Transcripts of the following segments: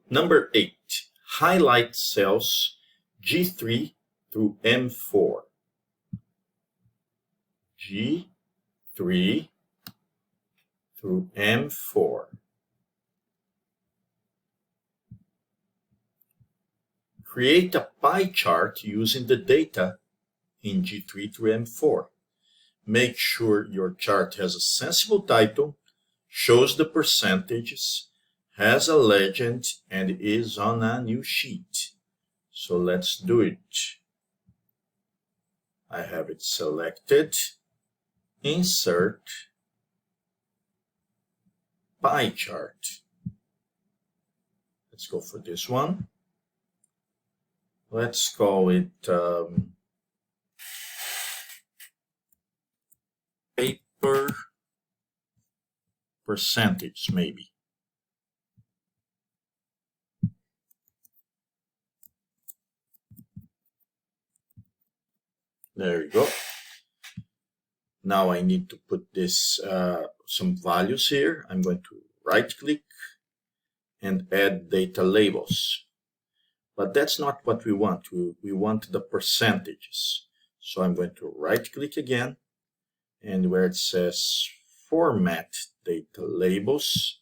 Number 8, highlight cells G3 through M4. G3 through M4. Create a pie chart using the data in G3 through M4. Make sure your chart has a sensible title, shows the percentages, has a legend, and is on a new sheet. So let's do it. I have it selected. Insert pie chart. Let's go for this one. Let's call it paper percentage, maybe. There you go. Now I need to put this some values here. I'm going to right click and add data labels. But that's not what we want. We want the percentages. So I'm going to right click again, and where it says format data labels,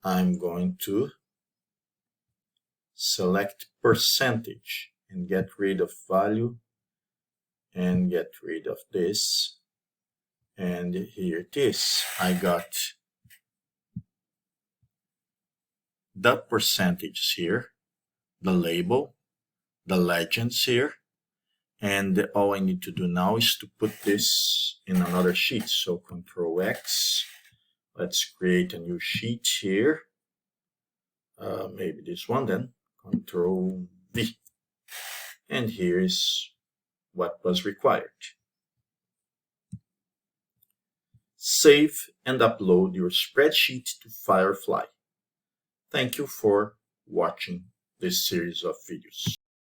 I'm going to select percentage and get rid of value and get rid of this. And here it is. I got the percentages here, the label, the legends here, and all I need to do now is to put this in another sheet. So Control X, let's create a new sheet here, maybe this one then, Control V, and here is what was required. Save and upload your spreadsheet to Firefly. Thank you for watching this series of videos.